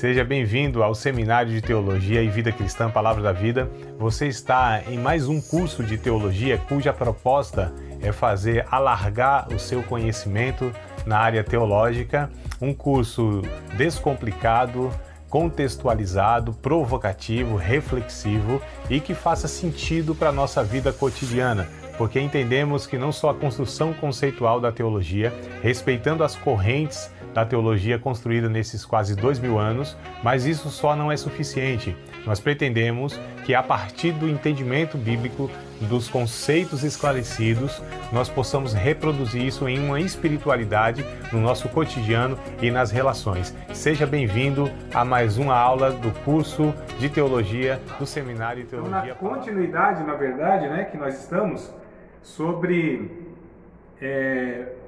Seja bem-vindo ao Seminário de Teologia e Vida Cristã Palavra da Vida. Você está em mais um curso de teologia cuja proposta é fazer alargar o seu conhecimento na área teológica, um curso descomplicado, contextualizado, provocativo, reflexivo e que faça sentido para a nossa vida cotidiana, porque entendemos que não só a construção conceitual da teologia, respeitando as correntes da teologia construída nesses quase 2000 anos, mas isso só não é suficiente. Nós pretendemos que a partir do entendimento bíblico, dos conceitos esclarecidos, nós possamos reproduzir isso em uma espiritualidade no nosso cotidiano e nas relações. Seja bem-vindo a mais uma aula do curso de teologia do Seminário de Teologia. Na continuidade, na verdade, que nós estamos sobre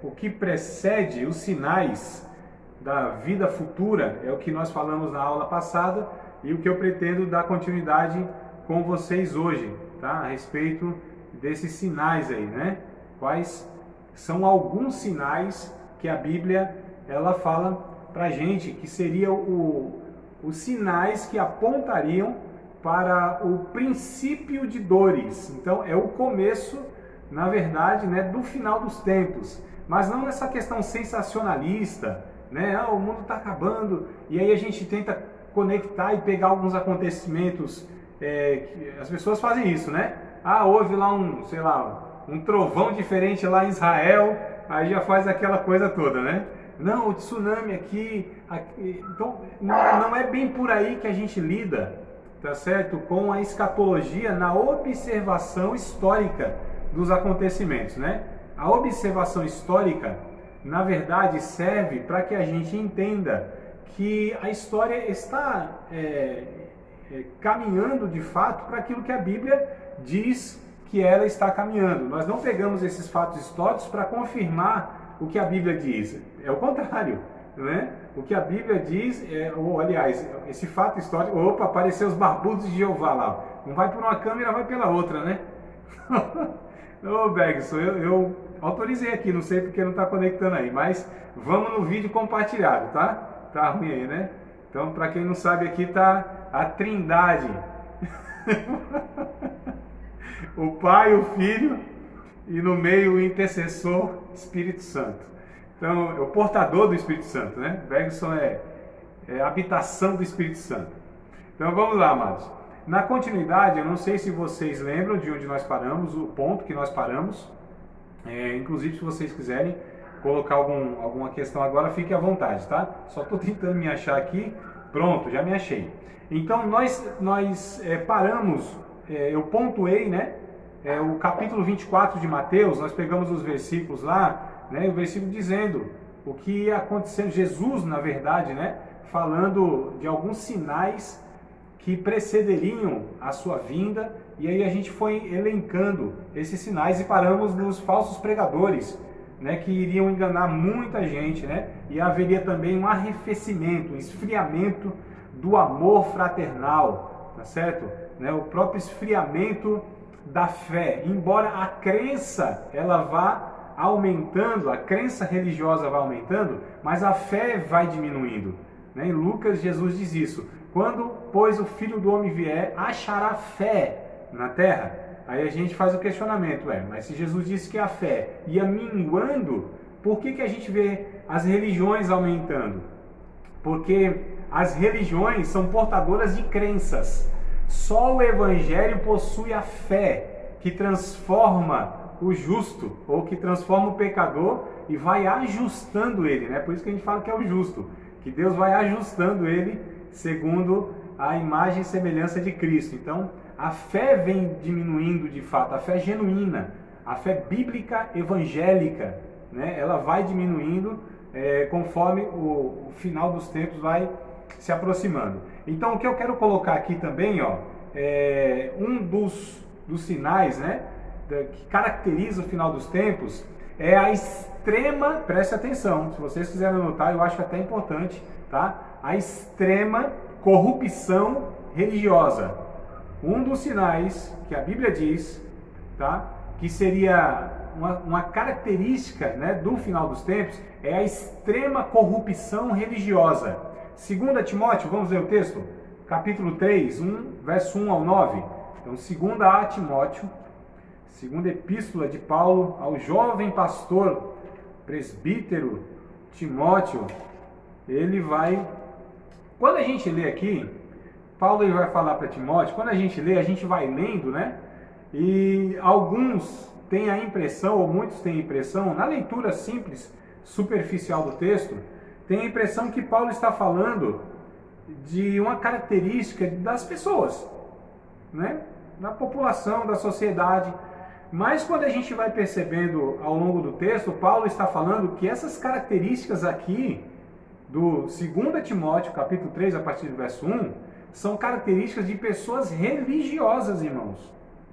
o que precede os sinais da vida futura, é o que nós falamos na aula passada e o que eu pretendo dar continuidade com vocês hoje, tá? A respeito desses sinais aí, Quais são alguns sinais que a Bíblia ela fala pra gente que seriam os sinais que apontariam para o princípio de dores. Então é o começo, na verdade, do final dos tempos, mas não nessa questão sensacionalista, o mundo está acabando, e aí a gente tenta conectar e pegar alguns acontecimentos, as pessoas fazem isso, houve lá um trovão diferente lá em Israel, aí já faz aquela coisa toda, Não, o tsunami aqui. Então, não é bem por aí que a gente lida, tá certo? Com a escatologia na observação histórica dos acontecimentos, A observação histórica, na verdade, serve para que a gente entenda que a história está caminhando de fato para aquilo que a Bíblia diz que ela está caminhando. Nós não pegamos esses fatos históricos para confirmar o que a Bíblia diz. É o contrário, O que a Bíblia diz, aliás, esse fato histórico, apareceu os barbudos de Jeová lá. Não vai por uma câmera, vai pela outra, Ô Bergson, eu autorizei aqui, não sei porque não está conectando aí, mas vamos no vídeo compartilhado, tá? Tá ruim aí, Então, para quem não sabe, aqui tá a Trindade. O Pai, o Filho e no meio o intercessor Espírito Santo. Então, é o portador do Espírito Santo, Bergson é a habitação do Espírito Santo. Então, vamos lá, amados. Na continuidade, eu não sei se vocês lembram de onde nós paramos, o ponto que nós paramos. Inclusive, se vocês quiserem colocar alguma questão agora, fique à vontade, tá? Só estou tentando me achar aqui. Pronto, já me achei. Então, nós paramos, eu pontuei, o capítulo 24 de Mateus, nós pegamos os versículos lá, o versículo dizendo o que ia acontecendo, Jesus, na verdade, falando de alguns sinais que precederiam a sua vinda, e aí a gente foi elencando esses sinais e paramos nos falsos pregadores, que iriam enganar muita gente, e haveria também um arrefecimento, um esfriamento do amor fraternal, tá certo? O próprio esfriamento da fé, embora a crença ela vá aumentando, a crença religiosa vai aumentando, mas a fé vai diminuindo, Em Lucas, Jesus diz isso: quando, pois, o Filho do Homem vier, achará fé na terra? Aí a gente faz o questionamento, mas se Jesus disse que a fé ia minguando, por que a gente vê as religiões aumentando? Porque as religiões são portadoras de crenças. Só o Evangelho possui a fé que transforma o justo, ou que transforma o pecador e vai ajustando ele, Por isso que a gente fala que é o justo, que Deus vai ajustando ele segundo a imagem e semelhança de Cristo. Então, a fé vem diminuindo de fato, a fé genuína, a fé bíblica evangélica, ela vai diminuindo conforme o final dos tempos vai se aproximando. Então, o que eu quero colocar aqui também, um dos sinais, que caracteriza o final dos tempos é a extrema, preste atenção, se vocês quiserem anotar, eu acho até importante, tá? A extrema corrupção religiosa. Um dos sinais que a Bíblia diz, tá? Que seria uma característica, do final dos tempos, é a extrema corrupção religiosa. 2 Timóteo, vamos ler o texto? Capítulo 3, verso 1 ao 9. Então, 2 a Timóteo, segunda epístola de Paulo ao jovem pastor, presbítero Timóteo. Ele vai... Quando a gente lê aqui, Paulo ele vai falar para Timóteo, quando a gente lê, a gente vai lendo, né? E alguns têm a impressão, ou muitos têm a impressão, na leitura simples, superficial do texto, tem a impressão que Paulo está falando de uma característica das pessoas, né? Da população, da sociedade. Mas quando a gente vai percebendo ao longo do texto, Paulo está falando que essas características aqui, do 2 Timóteo, capítulo 3, a partir do verso 1, são características de pessoas religiosas, irmãos.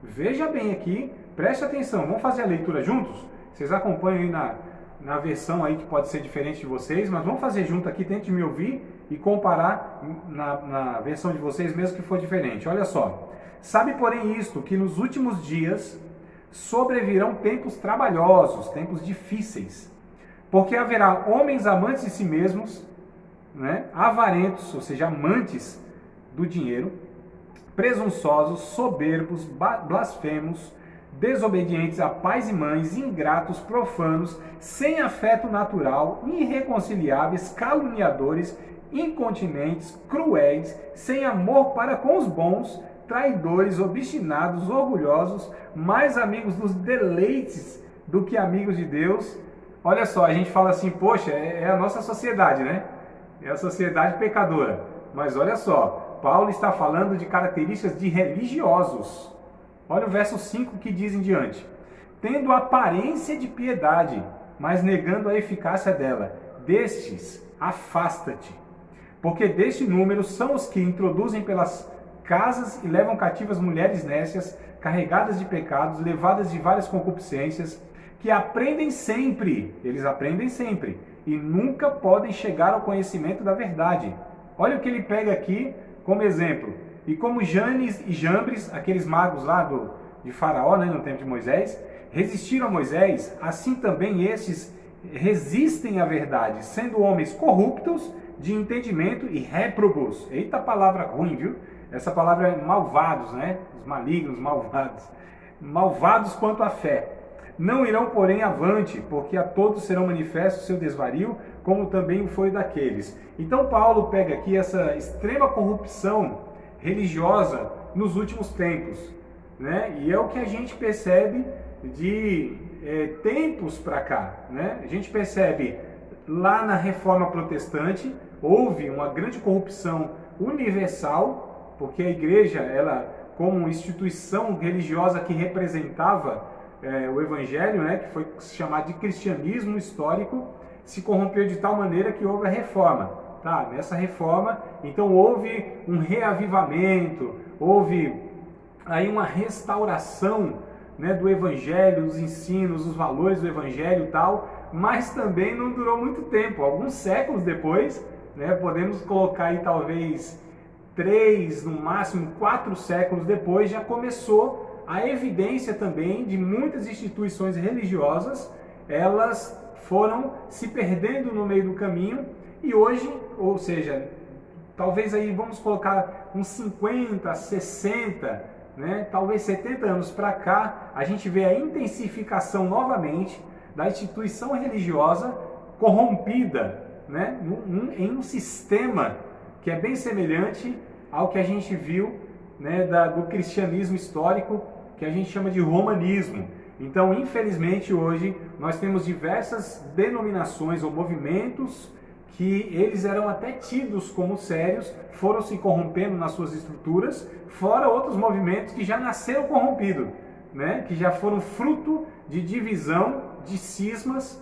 Veja bem aqui, preste atenção, vamos fazer a leitura juntos? Vocês acompanham aí na versão aí que pode ser diferente de vocês, mas vamos fazer junto aqui, tente me ouvir e comparar na versão de vocês mesmo que for diferente. Olha só, sabe porém isto, que nos últimos dias sobrevirão tempos trabalhosos, tempos difíceis, porque haverá homens amantes de si mesmos, né, avarentos, ou seja, amantes do dinheiro, presunçosos, soberbos, blasfemos, desobedientes a pais e mães, ingratos, profanos, sem afeto natural, irreconciliáveis, caluniadores, incontinentes, cruéis, sem amor para com os bons, traidores, obstinados, orgulhosos, mais amigos dos deleites do que amigos de Deus. Olha só, a gente fala assim, poxa, é a nossa sociedade, né? É a sociedade pecadora. Mas olha só, Paulo está falando de características de religiosos. Olha o verso 5 que diz em diante. Tendo aparência de piedade, mas negando a eficácia dela, destes afasta-te. Porque deste número são os que introduzem pelas casas e levam cativas mulheres nécias, carregadas de pecados, levadas de várias concupiscências, que aprendem sempre, eles aprendem sempre, e nunca podem chegar ao conhecimento da verdade. Olha o que ele pega aqui como exemplo. E como Janes e Jambres, aqueles magos lá de Faraó, né, no tempo de Moisés, resistiram a Moisés, assim também estes resistem à verdade, sendo homens corruptos de entendimento e réprobos. Eita palavra ruim, viu? Essa palavra é malvados, né? Os malignos, malvados. Malvados quanto à fé. Não irão, porém, avante, porque a todos serão manifestos o seu desvario, como também foi daqueles. Então Paulo pega aqui essa extrema corrupção religiosa nos últimos tempos, né? E é o que a gente percebe de tempos para cá, né? A gente percebe lá na Reforma Protestante, houve uma grande corrupção universal, porque a igreja, ela como instituição religiosa que representava o evangelho, né, que foi chamado de cristianismo histórico, se corrompeu de tal maneira que houve a reforma. Tá? Nessa reforma, então houve um reavivamento, houve aí uma restauração, né, do evangelho, dos ensinos, dos valores do evangelho e tal, mas também não durou muito tempo. Alguns séculos depois, né, podemos colocar aí talvez 3, no máximo 4 séculos depois, já começou a evidência também de muitas instituições religiosas, elas foram se perdendo no meio do caminho e hoje, ou seja, talvez aí vamos colocar uns 50, 60, né, talvez 70 anos para cá, a gente vê a intensificação novamente da instituição religiosa corrompida, né, em um sistema que é bem semelhante ao que a gente viu, né, do cristianismo histórico, que a gente chama de romanismo. Então, infelizmente, hoje nós temos diversas denominações ou movimentos que eles eram até tidos como sérios, foram se corrompendo nas suas estruturas, fora outros movimentos que já nasceram corrompidos, né, que já foram fruto de divisão, de cismas,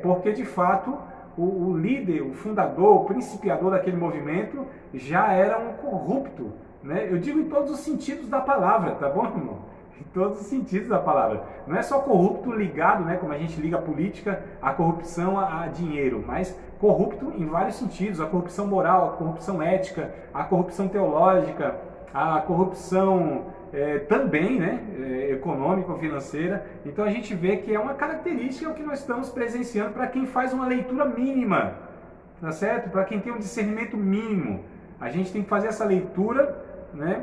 porque de fato o líder, o fundador, o principiador daquele movimento já era um corrupto, né? Eu digo em todos os sentidos da palavra, tá bom, irmão? Em todos os sentidos da palavra. Não é só corrupto ligado, né, como a gente liga a política, a corrupção a dinheiro, mas corrupto em vários sentidos, a corrupção moral, a corrupção ética, a corrupção teológica, a corrupção também, né, econômica ou financeira. Então a gente vê que é uma característica que nós estamos presenciando para quem faz uma leitura mínima, tá certo? Para quem tem um discernimento mínimo, a gente tem que fazer essa leitura, né?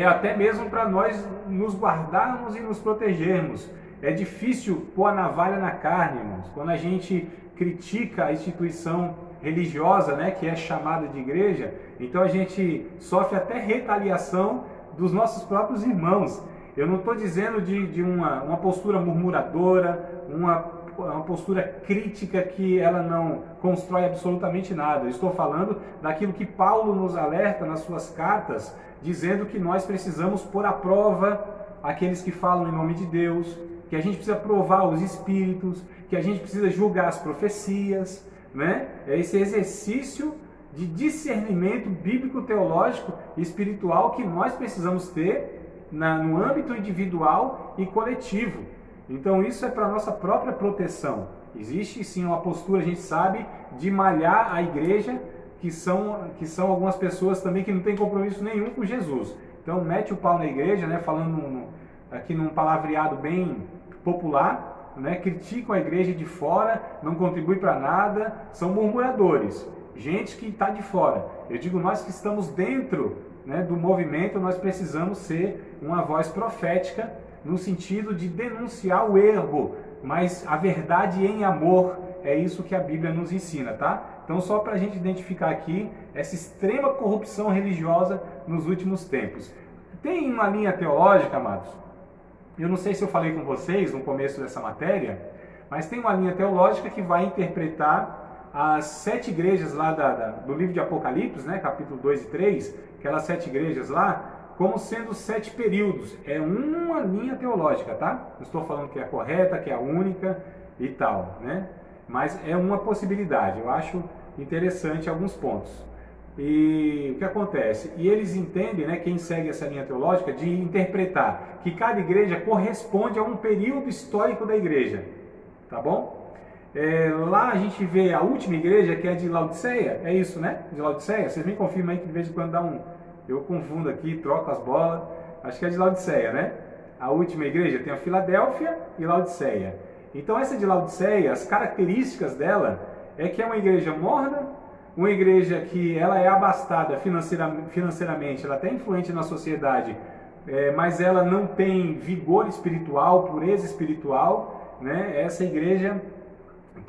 Até mesmo para nós nos guardarmos e nos protegermos. É difícil pôr a navalha na carne, irmãos. Quando a gente critica a instituição religiosa, né, que é chamada de igreja, então a gente sofre até retaliação dos nossos próprios irmãos. Eu não estou dizendo de uma postura murmuradora, uma postura crítica que ela não constrói absolutamente nada. Eu estou falando daquilo que Paulo nos alerta nas suas cartas, dizendo que nós precisamos pôr à prova aqueles que falam em nome de Deus, que a gente precisa provar os espíritos, que a gente precisa julgar as profecias, né? É esse exercício de discernimento bíblico-teológico e espiritual que nós precisamos ter no âmbito individual e coletivo. Então isso é para a nossa própria proteção. Existe sim uma postura, a gente sabe, de malhar a igreja, que são algumas pessoas também que não têm compromisso nenhum com Jesus. Então mete o pau na igreja, né, falando aqui num palavreado bem popular, né, criticam a igreja de fora, não contribuem para nada, são murmuradores, gente que está de fora. Eu digo, nós que estamos dentro, né, do movimento, nós precisamos ser uma voz profética, no sentido de denunciar o erro, mas a verdade em amor, é isso que a Bíblia nos ensina, tá? Então só para a gente identificar aqui essa extrema corrupção religiosa nos últimos tempos. Tem uma linha teológica, amados, eu não sei se eu falei com vocês no começo dessa matéria, mas tem uma linha teológica que vai interpretar as 7 igrejas lá do livro de Apocalipse, né, capítulo 2 e 3, aquelas 7 igrejas lá, como sendo 7 períodos. É uma linha teológica, tá? Não estou falando que é a correta, que é a única e tal, né? Mas é uma possibilidade. Eu acho interessante alguns pontos. E o que acontece? E eles entendem, né, quem segue essa linha teológica, de interpretar que cada igreja corresponde a um período histórico da igreja, tá bom? Lá a gente vê a última igreja, que é de Laodiceia, é isso, né? De Laodiceia, vocês me confirmam aí que de vez em quando dá eu confundo aqui, troco as bolas, acho que é de Laodiceia, né? A última igreja tem a Filadélfia e Laodiceia. Então essa de Laodiceia, as características dela é que é uma igreja morna, uma igreja que ela é abastada financeiramente, ela é até influente na sociedade, mas ela não tem vigor espiritual, pureza espiritual, né? Essa igreja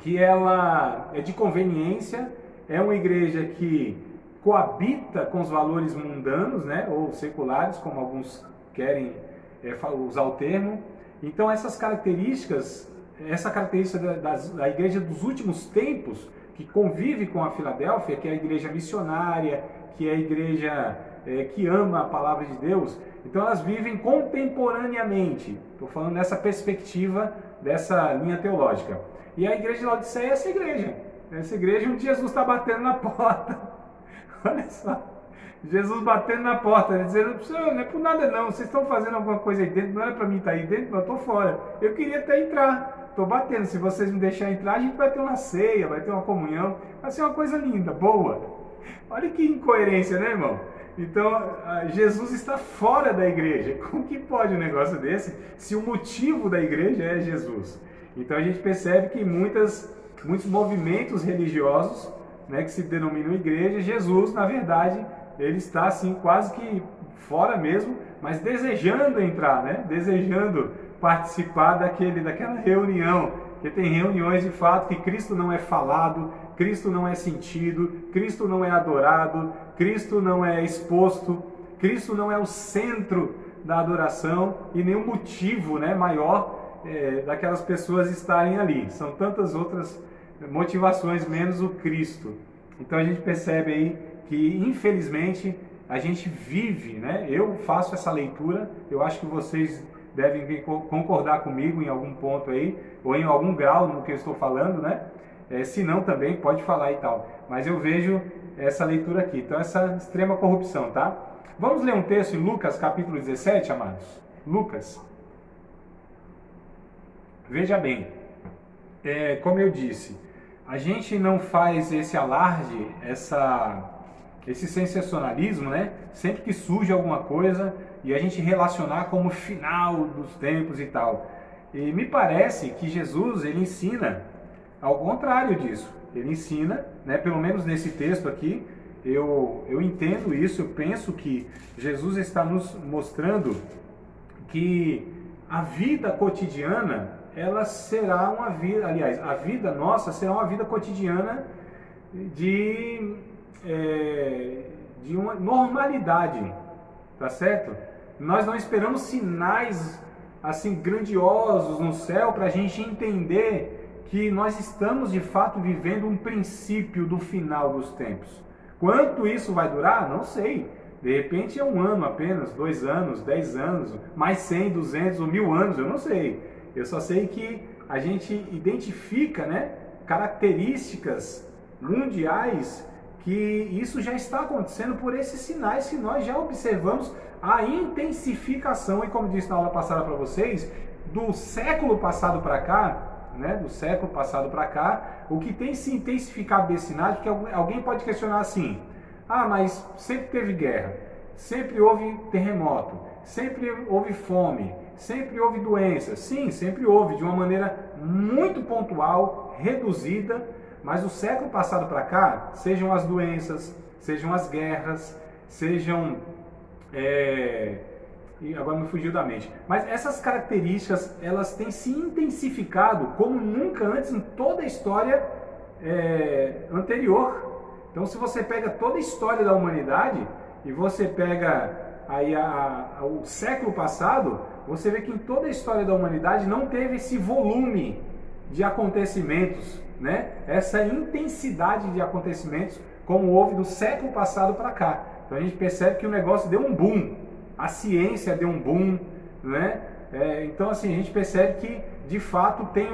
que ela é de conveniência, é uma igreja que coabita com os valores mundanos, né? Ou seculares, como alguns querem usar o termo. Então essas características, essa característica da igreja dos últimos tempos, que convive com a Filadélfia, que é a igreja missionária, que é a igreja que ama a palavra de Deus, então elas vivem contemporaneamente. Estou falando nessa perspectiva dessa linha teológica. E a igreja de Laodiceia é essa igreja. Essa igreja onde Jesus está batendo na porta. Olha só. Jesus batendo na porta, dizendo, não é por nada não, vocês estão fazendo alguma coisa aí dentro, não era para mim estar aí dentro, mas eu estou fora. Eu queria até entrar, estou batendo, se vocês me deixarem entrar, a gente vai ter uma ceia, vai ter uma comunhão, vai ser uma coisa linda, boa. Olha que incoerência, né, irmão? Então, Jesus está fora da igreja. Como que pode um negócio desse, se o motivo da igreja é Jesus? Então a gente percebe que muitos movimentos religiosos, né, que se denominam igreja, Jesus, na verdade, ele está assim quase que fora mesmo, mas desejando entrar, né? Desejando participar daquela reunião, porque tem reuniões de fato que Cristo não é falado, Cristo não é sentido, Cristo não é adorado, Cristo não é exposto, Cristo não é o centro da adoração e nenhum motivo, né, maior daquelas pessoas estarem ali. São tantas outras motivações menos o Cristo. Então a gente percebe aí que infelizmente a gente vive, né? Eu faço essa leitura, eu acho que vocês devem concordar comigo em algum ponto aí, ou em algum grau no que eu estou falando, né? Se não também pode falar e tal, mas eu vejo essa leitura aqui, então essa extrema corrupção, tá? Vamos ler um texto em Lucas capítulo 17, amados? Lucas. Veja bem, como eu disse, a gente não faz esse alarde, esse sensacionalismo, né? Sempre que surge alguma coisa e a gente relacionar como final dos tempos e tal. E me parece que Jesus, ele ensina ao contrário disso. ele ensina, né, pelo menos nesse texto aqui, eu entendo isso, eu penso que Jesus está nos mostrando que a vida cotidiana, ela será uma vida, aliás, a vida nossa será uma vida cotidiana de uma normalidade, tá certo? Nós não esperamos sinais assim grandiosos no céu para a gente entender que nós estamos de fato vivendo um princípio do final dos tempos. Quanto isso vai durar? Não sei. De repente é 1 ano apenas, 2 anos, 10 anos, mais 100, 200 ou 1000 anos, eu não sei. Eu só sei que a gente identifica, né, características mundiais que isso já está acontecendo por esses sinais que nós já observamos a intensificação, e como disse na aula passada para vocês, do século passado para cá, né, do século passado para cá, o que tem se intensificado desses sinais, porque alguém pode questionar assim, mas sempre teve guerra, sempre houve terremoto, sempre houve fome, sempre houve doença. Sim, sempre houve, de uma maneira muito pontual, reduzida, mas do século passado para cá, sejam as doenças, sejam as guerras, sejam... agora me fugiu da mente. Mas essas características, elas têm se intensificado como nunca antes em toda a história anterior. Então, se você pega toda a história da humanidade e você pega aí o século passado, você vê que em toda a história da humanidade não teve esse volume de acontecimentos, né? Essa intensidade de acontecimentos como houve do século passado para cá. Então a gente percebe que o negócio deu um boom, a ciência deu um boom, né? Então assim, a gente percebe que de fato tem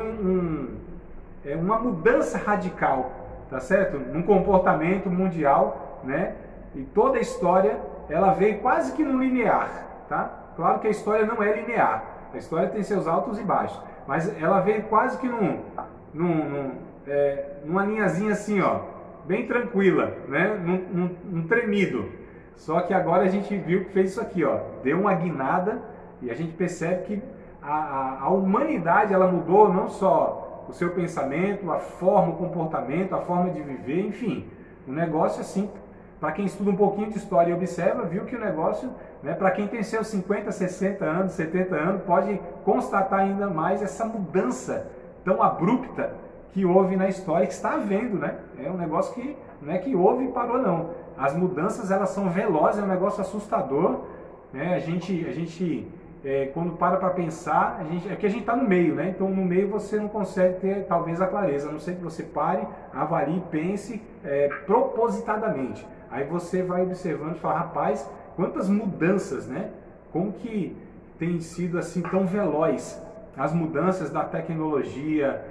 uma mudança radical, tá certo? Num comportamento mundial, né? E toda a história, ela veio quase que no linear, tá? Claro que a história não é linear, a história tem seus altos e baixos, mas ela veio quase que numa linhazinha assim, ó, bem tranquila, né? Num tremido. Só que agora a gente viu que fez isso aqui, ó, deu uma guinada e a gente percebe que a humanidade, ela mudou não só o seu pensamento, a forma, o comportamento, a forma de viver, enfim, um negócio assim, para quem estuda um pouquinho de história e observa, viu que o negócio, né, para quem tem seus 50, 60 anos, 70 anos, pode constatar ainda mais essa mudança tão abrupta que houve na história, que está havendo, né? É um negócio que não é que houve e parou, não. As mudanças, elas são velozes, é um negócio assustador, né? A gente quando para pensar, é que a gente está no meio, né? Então, no meio você não consegue ter, talvez, a clareza, a não ser que você pare, avalie, pense propositadamente. Aí você vai observando e fala, rapaz, quantas mudanças, né? Como que tem sido assim tão veloz as mudanças da tecnologia,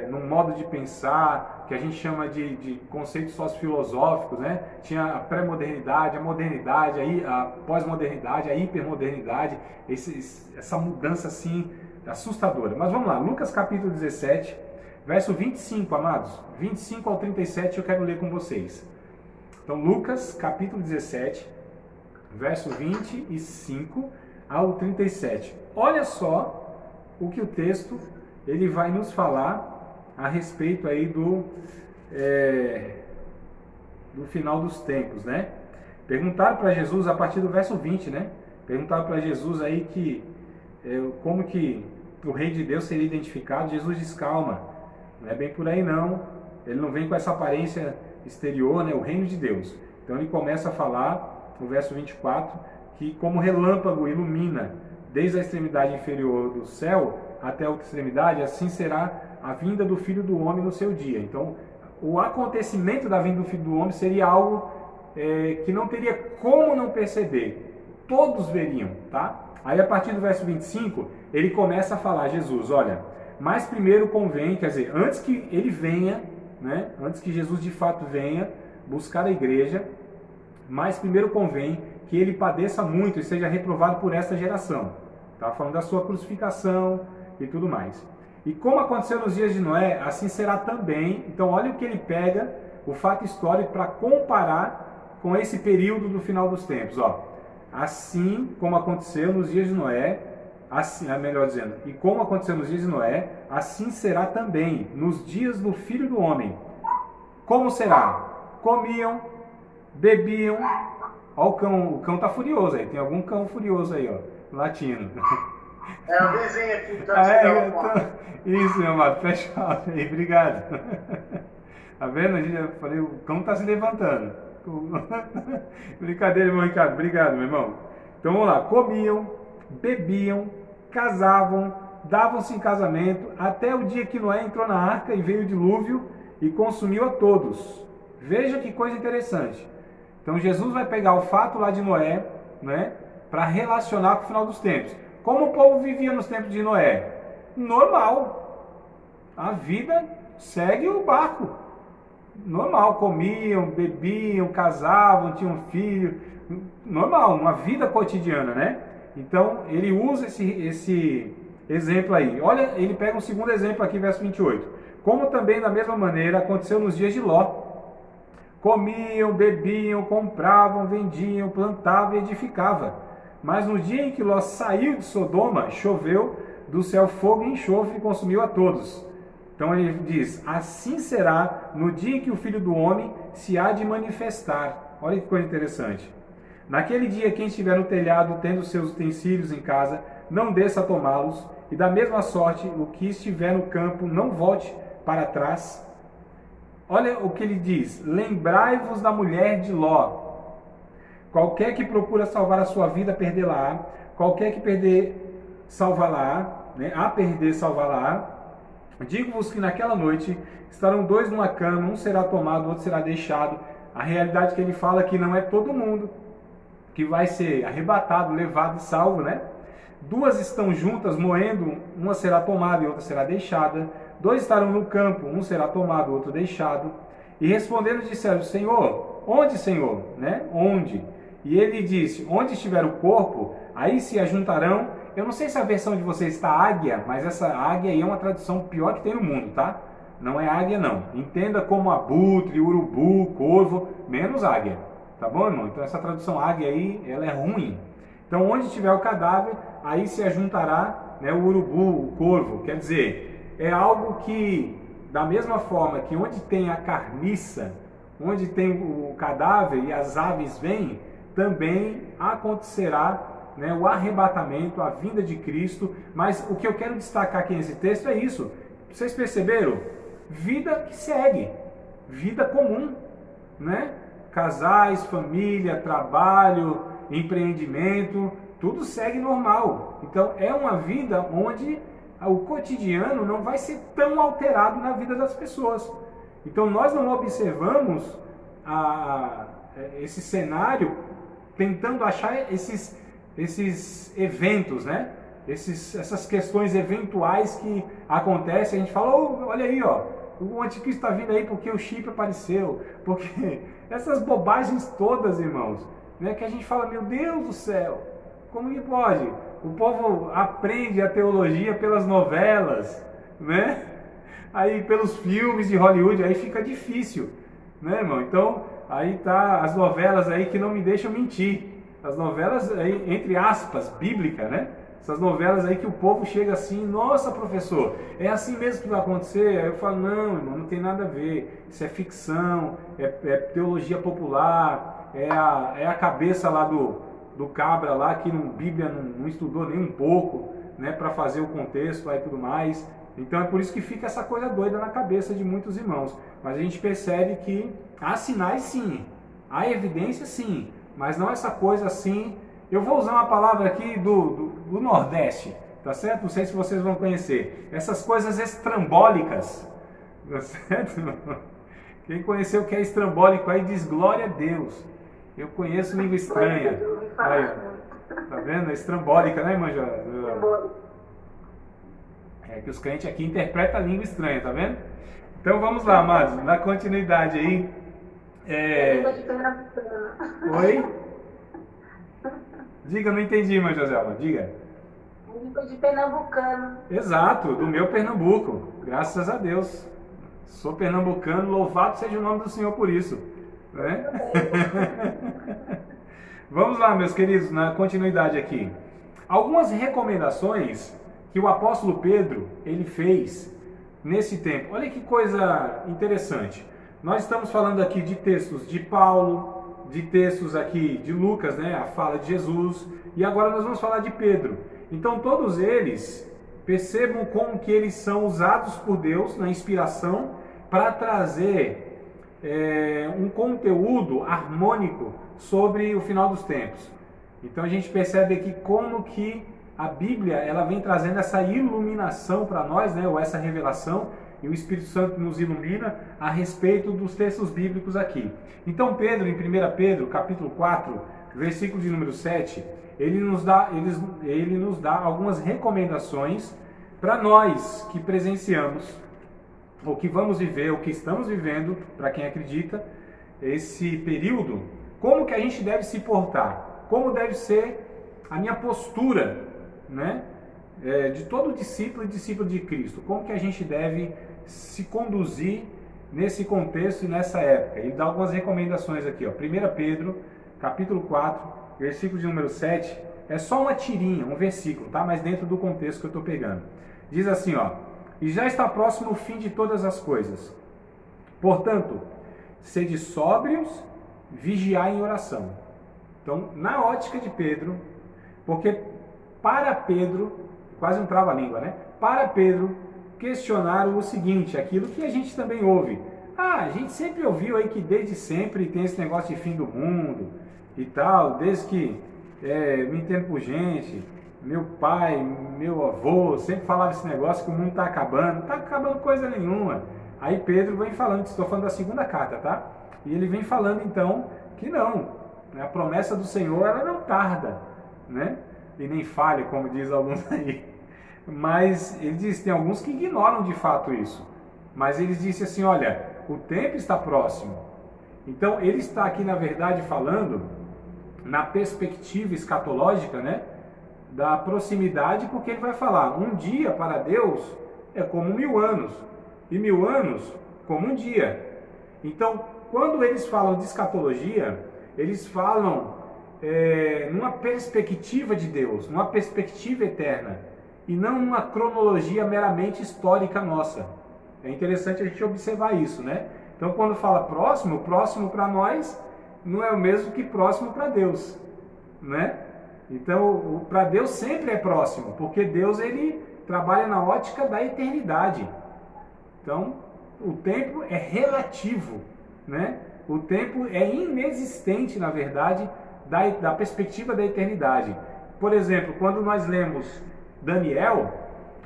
no modo de pensar, que a gente chama de conceitos sociofilosóficos, né? Tinha a pré-modernidade, a modernidade, a pós-modernidade, a hipermodernidade, essa mudança assim assustadora. Mas vamos lá, Lucas capítulo 17, verso 25, amados, 25 ao 37 eu quero ler com vocês. Então, Lucas capítulo 17, verso 25 ao 37. Olha só o que o texto ele vai nos falar a respeito aí do final dos tempos, né? Perguntaram para Jesus, a partir do verso 20, né? Perguntaram para Jesus aí como que o Rei de Deus seria identificado. Jesus diz, calma, não é bem por aí não. Ele não vem com essa aparência exterior, né? O reino de Deus. Então ele começa a falar, no verso 24, que como relâmpago ilumina desde a extremidade inferior do céu até a outra extremidade, assim será a vinda do Filho do Homem no seu dia. Então, o acontecimento da vinda do Filho do Homem seria algo que não teria como não perceber. Todos veriam, tá? Aí, a partir do verso 25, ele começa a falar, Jesus, olha, mas primeiro convém, quer dizer, antes que ele venha, né? Antes que Jesus de fato venha buscar a igreja, mas primeiro convém que ele padeça muito e seja reprovado por esta geração. Tá falando da sua crucificação e tudo mais. E como aconteceu nos dias de Noé, assim será também. Então olha o que ele pega, o fato histórico, para comparar com esse período do final dos tempos. Ó, assim como aconteceu nos dias de Noé, assim, melhor dizendo, e como aconteceu nos dias de Noé, assim será também nos dias do Filho do Homem. Como será? Comiam, bebiam. Ó, o cão tá furioso aí, tem algum cão furioso aí, ó, latino. É o vizinho aqui que tá Isso, meu amado, fecha aí, obrigado. Tá vendo? Eu falei, o cão tá se levantando. Brincadeira, irmão Ricardo, obrigado, meu irmão. Então vamos lá, comiam, bebiam, casavam, davam-se em casamento, até o dia que Noé entrou na arca e veio o dilúvio e consumiu a todos. Veja que coisa interessante. Então Jesus vai pegar o fato lá de Noé, né, para relacionar com o final dos tempos. Como o povo vivia nos tempos de Noé? Normal. A vida segue o barco. Normal, comiam, bebiam, casavam, tinham filho. Normal, uma vida cotidiana, né? Então, ele usa esse exemplo aí. Olha, ele pega um segundo exemplo aqui, verso 28. Como também, da mesma maneira, aconteceu nos dias de Ló. Comiam, bebiam, compravam, vendiam, plantavam e edificavam. Mas no dia em que Ló saiu de Sodoma, choveu do céu fogo e enxofre e consumiu a todos. Então ele diz, assim será no dia em que o Filho do Homem se há de manifestar. Olha que coisa interessante. Naquele dia, quem estiver no telhado, tendo seus utensílios em casa, não desça a tomá-los, e da mesma sorte, o que estiver no campo, não volte para trás. Olha o que ele diz, lembrai-vos da mulher de Ló. Qualquer que procura salvar a sua vida, perdê-la-á. Qualquer que perder, salvá-la-á. Né? A perder, salvá-la-á. Digo-vos que naquela noite estarão dois numa cama, um será tomado, o outro será deixado. A realidade que ele fala é que não é todo mundo que vai ser arrebatado, levado e salvo, né? Duas estão juntas, moendo, uma será tomada e outra será deixada. Dois estarão no campo, um será tomado, outro deixado. E respondendo disseram, Senhor, onde, Senhor? Né? Onde? E ele disse, onde estiver o corpo, aí se ajuntarão. Eu não sei se a versão de vocês está águia, mas essa águia aí é uma tradução pior que tem no mundo, tá? Não é águia não. Entenda como abutre, urubu, corvo, menos águia. Tá bom, irmão? Então essa tradução águia aí, ela é ruim. Então onde estiver o cadáver, aí se ajuntará, né, o urubu, o corvo. Quer dizer, é algo que, da mesma forma que onde tem a carniça, onde tem o cadáver e as aves vêm, também acontecerá, né, o arrebatamento, a vinda de Cristo. Mas o que eu quero destacar aqui nesse texto é isso. Vocês perceberam? Vida que segue, vida comum, né? Casais, família, trabalho, empreendimento, tudo segue normal. Então é uma vida onde o cotidiano não vai ser tão alterado na vida das pessoas. Então nós não observamos esse cenário tentando achar esses eventos, né? Essas questões eventuais que acontecem. A gente fala, oh, olha aí, ó, o anticristo está vindo aí porque o chip apareceu, porque essas bobagens todas, irmãos, né, que a gente fala, meu Deus do céu, como que pode? O povo aprende a teologia pelas novelas, né? Aí pelos filmes de Hollywood, aí fica difícil, né, irmão? Então, aí tá as novelas aí que não me deixam mentir. As novelas aí, entre aspas, bíblica, né? Essas novelas aí que o povo chega assim, nossa, professor, é assim mesmo que vai acontecer? Aí eu falo, não, irmão, não tem nada a ver. Isso é ficção, é teologia popular, é a cabeça lá do cabra lá que Bíblia não estudou nem um pouco, né, para fazer o contexto lá e tudo mais. Então é por isso que fica essa coisa doida na cabeça de muitos irmãos. Mas a gente percebe que há sinais sim, há evidência sim, mas não essa coisa assim. Eu vou usar uma palavra aqui do Nordeste, tá certo? Não sei se vocês vão conhecer. Essas coisas estrambólicas, tá certo? Quem conheceu o que é estrambólico aí diz glória a Deus. Eu conheço língua estranha. Aí, tá vendo? Estrambólica, né, irmã? É que os crentes aqui interpretam a língua estranha, tá vendo? Então vamos lá, amados, na continuidade aí. Oi? Diga, não entendi, irmã Joselma, diga. Língua de pernambucano. Exato, do meu Pernambuco, graças a Deus. Sou pernambucano, louvado seja o nome do Senhor por isso. Né? Vamos lá, meus queridos, na continuidade aqui. algumas recomendações que o apóstolo Pedro ele fez nesse tempo. Olha que coisa interessante. Nós estamos falando aqui de textos de Paulo, de textos aqui de Lucas, né, a fala de Jesus, e agora nós vamos falar de Pedro. Então todos eles, percebam como que eles são usados por Deus na inspiração para trazer um conteúdo harmônico sobre o final dos tempos. Então a gente percebe aqui como que a Bíblia ela vem trazendo essa iluminação para nós, né, ou essa revelação, e o Espírito Santo nos ilumina a respeito dos textos bíblicos aqui. Então Pedro, em 1 Pedro, capítulo 4, versículo de número 7, ele nos dá algumas recomendações para nós que presenciamos, ou que vamos viver, ou que estamos vivendo, para quem acredita, esse período, como que a gente deve se portar, como deve ser a minha postura, né, de todo discípulo e discípulo de Cristo, como que a gente deve se conduzir nesse contexto e nessa época. Ele dá algumas recomendações aqui, ó. 1 Pedro, capítulo 4, versículo de número 7, é só uma tirinha, um versículo, tá? Mas dentro do contexto que eu estou pegando. Diz assim, ó: e já está próximo o fim de todas as coisas. Portanto, sede sóbrios, vigiai em oração. Então, na ótica de Pedro, porque para Pedro, quase um trava-língua, né? Para Pedro, questionaram o seguinte, aquilo que a gente também ouve. A gente sempre ouviu aí que desde sempre tem esse negócio de fim do mundo e tal, desde que me entendo por gente, meu pai, meu avô, sempre falava esse negócio que o mundo está acabando. Não está acabando coisa nenhuma. Aí Pedro vem falando, estou falando da segunda carta, tá? E ele vem falando então que não, a promessa do Senhor ela não tarda, né? E nem falha, como diz alguns aí. Mas ele diz, tem alguns que ignoram de fato isso. Mas ele disse assim, olha, o tempo está próximo. Então ele está aqui na verdade falando na perspectiva escatológica, né, da proximidade, porque ele vai falar, um dia para Deus é como 1000 anos, e 1000 anos como um dia. Então, quando eles falam de escatologia, eles falam numa perspectiva de Deus, numa perspectiva eterna, e não numa cronologia meramente histórica nossa. É interessante a gente observar isso, né? Então, quando fala próximo, próximo para nós não é o mesmo que próximo para Deus, né? Então, para Deus sempre é próximo, porque Deus ele trabalha na ótica da eternidade. Então, o tempo é relativo, né? O tempo é inexistente, na verdade, da perspectiva da eternidade. Por exemplo, quando nós lemos Daniel,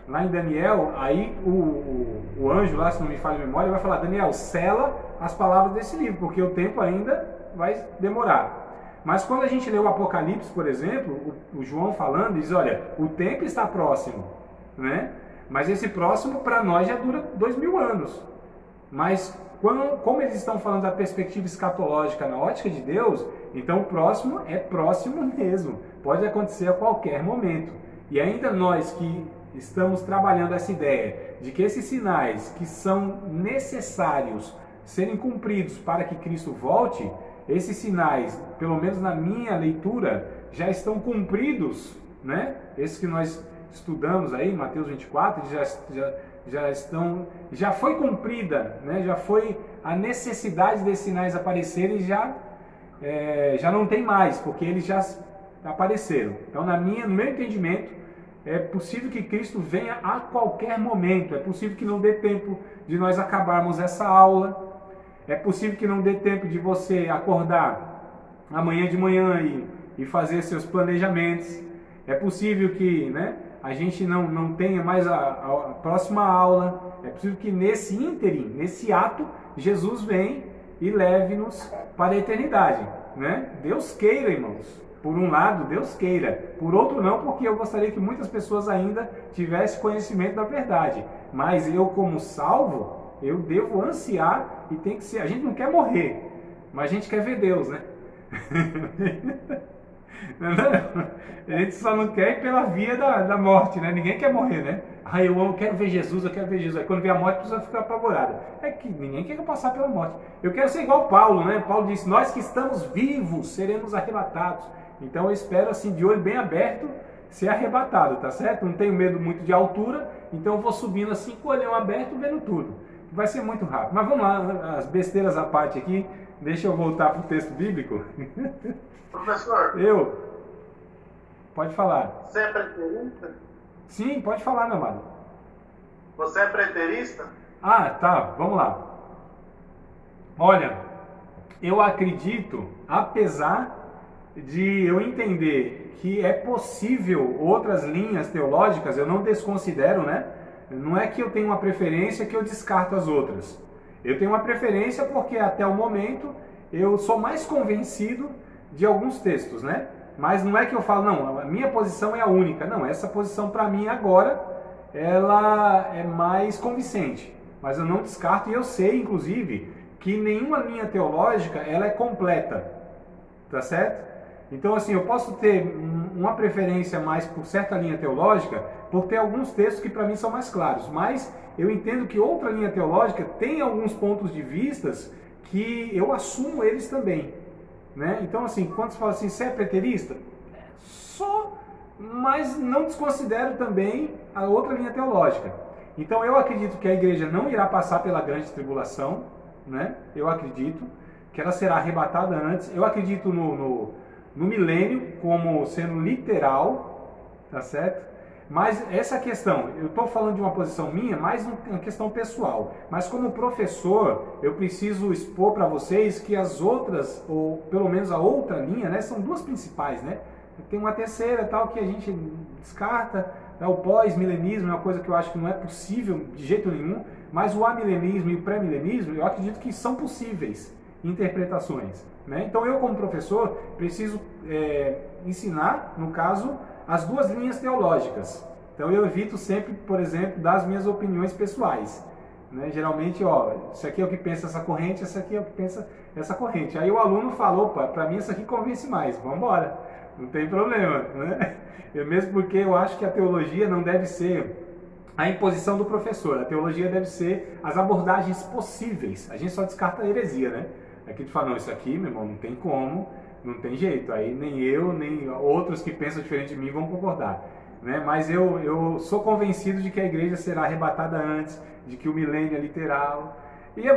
lá em Daniel, aí o anjo lá, se não me falha a memória, vai falar, Daniel, sela as palavras desse livro, porque o tempo ainda vai demorar. Mas quando a gente lê o Apocalipse, por exemplo, o João falando, diz, olha, o tempo está próximo, né? Mas esse próximo para nós já dura 2000 anos. Mas como eles estão falando da perspectiva escatológica na ótica de Deus, então o próximo é próximo mesmo, pode acontecer a qualquer momento. E ainda nós que estamos trabalhando essa ideia de que esses sinais que são necessários serem cumpridos para que Cristo volte, esses sinais, pelo menos na minha leitura, já estão cumpridos, né? Esses que nós estudamos aí, Mateus 24, já foi cumprida, né? Já foi a necessidade desses sinais aparecerem, já não tem mais, porque eles já apareceram. Então, no meu entendimento, é possível que Cristo venha a qualquer momento, é possível que não dê tempo de nós acabarmos essa aula, é possível que não dê tempo de você acordar amanhã de manhã e fazer seus planejamentos, é possível que, né, a gente não tenha mais a próxima aula, é possível que nesse ínterim, nesse ato, Jesus vem e leve-nos para a eternidade, né? Deus queira, irmãos. Por um lado, Deus queira. Por outro, não, porque eu gostaria que muitas pessoas ainda tivessem conhecimento da verdade. Mas eu, como salvo, eu devo ansiar e tem que ser. A gente não quer morrer, mas a gente quer ver Deus, né? A gente só não quer ir pela via da morte, né? Ninguém quer morrer, né? Eu quero ver Jesus, eu quero ver Jesus. Aí quando vê a morte, a pessoa fica apavorada. É que ninguém quer passar pela morte. Eu quero ser igual Paulo, né? Paulo disse, nós que estamos vivos seremos arrebatados. Então eu espero assim, de olho bem aberto, ser arrebatado, tá certo? Não tenho medo muito de altura, então eu vou subindo assim, com o olhão aberto, vendo tudo. Vai ser muito rápido. Mas vamos lá, as besteiras à parte aqui, deixa eu voltar para o texto bíblico. Professor. Pode falar. Você é preterista? Sim, pode falar, meu amado. Você é preterista? Ah, tá, vamos lá. Olha, eu acredito, apesar de eu entender que é possível outras linhas teológicas, eu não desconsidero, né? Não é que eu tenho uma preferência que eu descarto as outras. Eu tenho uma preferência porque até o momento eu sou mais convencido de alguns textos, né? Mas não é que eu falo, não, a minha posição é a única. Não, essa posição para mim agora, ela é mais convincente. Mas eu não descarto e eu sei, inclusive, que nenhuma linha teológica ela é completa, tá certo? Então, assim, eu posso ter uma preferência mais por certa linha teológica, por ter alguns textos que para mim são mais claros, mas eu entendo que outra linha teológica tem alguns pontos de vistas que eu assumo eles também, né? Então, assim, quando você fala assim, você é preterista? Sou, mas não desconsidero também a outra linha teológica. Então, eu acredito que a igreja não irá passar pela grande tribulação, né? Eu acredito que ela será arrebatada antes. Eu acredito no milênio como sendo literal, tá certo? Mas essa questão, eu estou falando de uma posição minha, mais uma questão pessoal. Mas como professor, eu preciso expor para vocês que as outras, ou pelo menos a outra linha, né, são duas principais, né? Tem uma terceira tal que a gente descarta, né? O pós-milenismo é uma coisa que eu acho que não é possível de jeito nenhum, mas o amilenismo e o pré-milenismo, eu acredito que são possíveis interpretações, né? Então eu, como professor, preciso ensinar, no caso, as duas linhas teológicas. Então eu evito sempre, por exemplo, dar as minhas opiniões pessoais, né? Geralmente, isso aqui é o que pensa essa corrente, essa aqui é o que pensa essa corrente. Aí o aluno falou, para mim isso aqui convence mais, vamos embora, não tem problema, né? Mesmo porque eu acho que a teologia não deve ser a imposição do professor, a teologia deve ser as abordagens possíveis. A gente só descarta a heresia, né? Aqui a gente fala, não, isso aqui, meu irmão, não tem como, não tem jeito, aí nem eu, nem outros que pensam diferente de mim vão concordar, né? Mas eu sou convencido de que a igreja será arrebatada antes, de que o milênio é literal.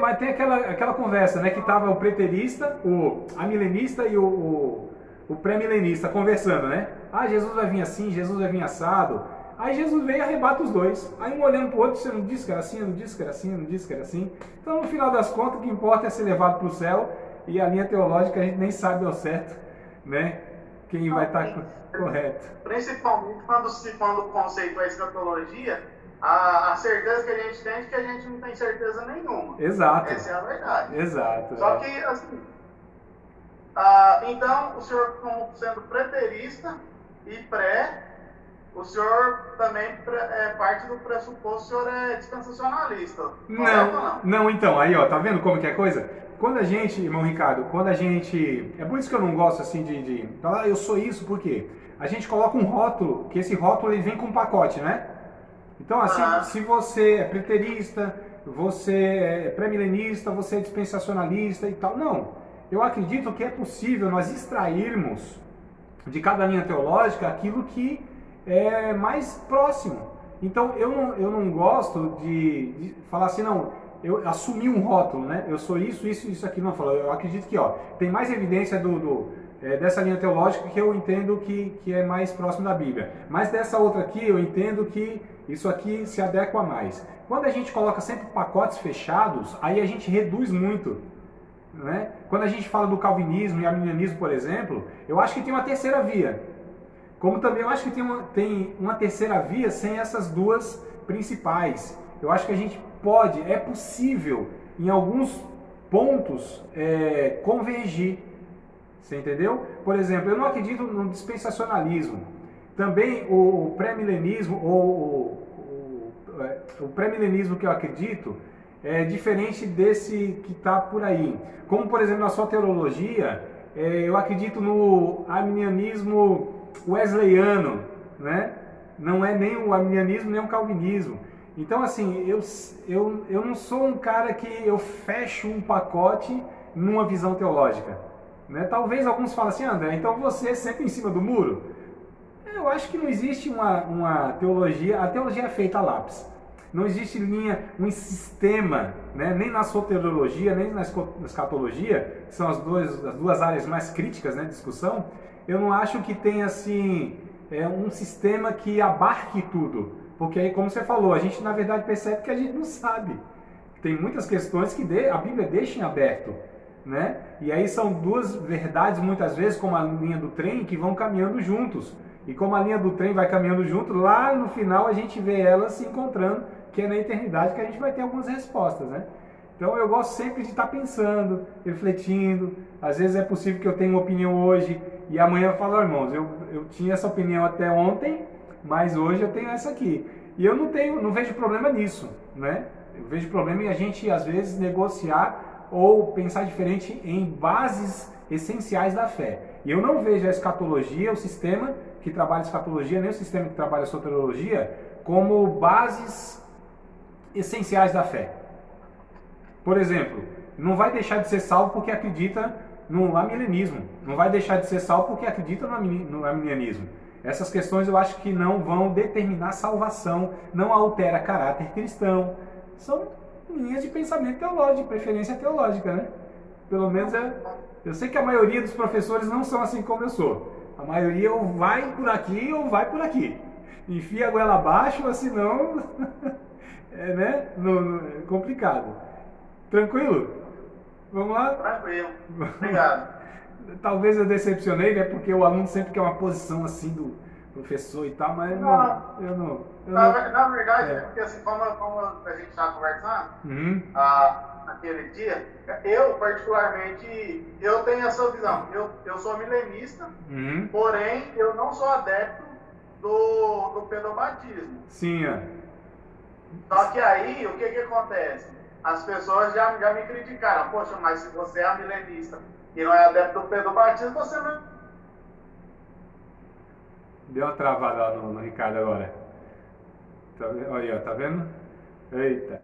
Mas tem aquela conversa, né? Que estava o preterista, o amilenista e o pré-milenista conversando, né? Ah, Jesus vai vir assim, Jesus vai vir assado. Aí Jesus veio e arrebata os dois. Aí um olhando para o outro, você não disse que era assim, não disse que era assim, não disse que era assim. Então, no final das contas, o que importa é ser levado para o céu. E a linha teológica a gente nem sabe ao certo, né? Quem vai estar correto. Principalmente quando se fala do conceito da escatologia, a certeza que a gente tem é que a gente não tem certeza nenhuma. Exato. Essa é a verdade. Exato. Só que, assim, então, o senhor, como sendo preterista e pré, o senhor também parte do pressuposto, o senhor é dispensacionalista. Não, então, aí tá vendo como que é a coisa? Quando a gente, irmão Ricardo, é por isso que eu não gosto assim de falar, eu sou isso, por quê? A gente coloca um rótulo, que esse rótulo ele vem com um pacote, né? Então, assim, se você é preterista, você é pré-milenista, você é dispensacionalista e tal, não. Eu acredito que é possível nós extrairmos de cada linha teológica aquilo que é mais próximo. Então, eu não gosto de falar assim, não, eu assumi um rótulo, né? Eu sou isso aqui. Não, eu acredito que tem mais evidência dessa linha teológica que eu entendo que é mais próximo da Bíblia. Mas dessa outra aqui, eu entendo que isso aqui se adequa mais. Quando a gente coloca sempre pacotes fechados, aí a gente reduz muito, né? Quando a gente fala do calvinismo e arminianismo, por exemplo, eu acho que tem uma terceira via. Como também eu acho que tem uma terceira via sem essas duas principais. Eu acho que a gente é possível, em alguns pontos, convergir. Você entendeu? Por exemplo, eu não acredito no dispensacionalismo. Também o pré-milenismo, o pré-milenismo que eu acredito, é diferente desse que está por aí. Como, por exemplo, na soteriologia, eu acredito no arminianismo wesleyano, né? Não é nem o arminianismo, nem o calvinismo. Então, assim, eu não sou um cara que eu fecho um pacote numa visão teológica, né? Talvez alguns falem assim, André, então você é sempre em cima do muro? Eu acho que não existe uma teologia, a teologia é feita a lápis. Não existe um sistema, né? Nem na soteriologia, nem na escatologia, que são as duas áreas mais críticas, né, de discussão. Eu não acho que tem assim um sistema que abarque tudo. Porque aí, como você falou, a gente na verdade percebe que a gente não sabe. Tem muitas questões que a Bíblia deixa em aberto, né? E aí são duas verdades, muitas vezes, como a linha do trem, que vão caminhando juntos. E como a linha do trem vai caminhando junto, lá no final a gente vê elas se encontrando, que é na eternidade que a gente vai ter algumas respostas, né? Então eu gosto sempre de estar pensando, refletindo. Às vezes é possível que eu tenha uma opinião hoje e amanhã eu falo, irmãos, eu tinha essa opinião até ontem, mas hoje eu tenho essa aqui. E eu não vejo problema nisso, né? Eu vejo problema em a gente, às vezes, negociar ou pensar diferente em bases essenciais da fé. E eu não vejo a escatologia, o sistema que trabalha a escatologia, nem o sistema que trabalha a soteriologia, como bases essenciais da fé. Por exemplo, não vai deixar de ser salvo porque acredita no amilenismo. Não vai deixar de ser salvo porque acredita no amilenismo. Essas questões eu acho que não vão determinar salvação, não altera caráter cristão. São linhas de pensamento teológico, de preferência teológica, né? Pelo menos eu sei que a maioria dos professores não são assim como eu sou. A maioria ou vai por aqui ou vai por aqui. Enfia a goela abaixo, ou senão né? É complicado. Tranquilo? Vamos lá? Tranquilo. Obrigado. Talvez eu decepcionei, né? Porque o aluno sempre quer uma posição assim do professor e tal, mas eu não. Na verdade, porque assim, como a gente estava conversando, naquele dia, eu particularmente, eu tenho essa visão. Eu sou milenista, porém eu não sou adepto do pedobatismo. Sim, Só que aí, o que acontece? As pessoas já me criticaram. Poxa, mas se você é milenista e não é adepto do pedobatismo, você não... Deu uma travada lá no Ricardo agora. Olha aí, ó, tá vendo? Eita.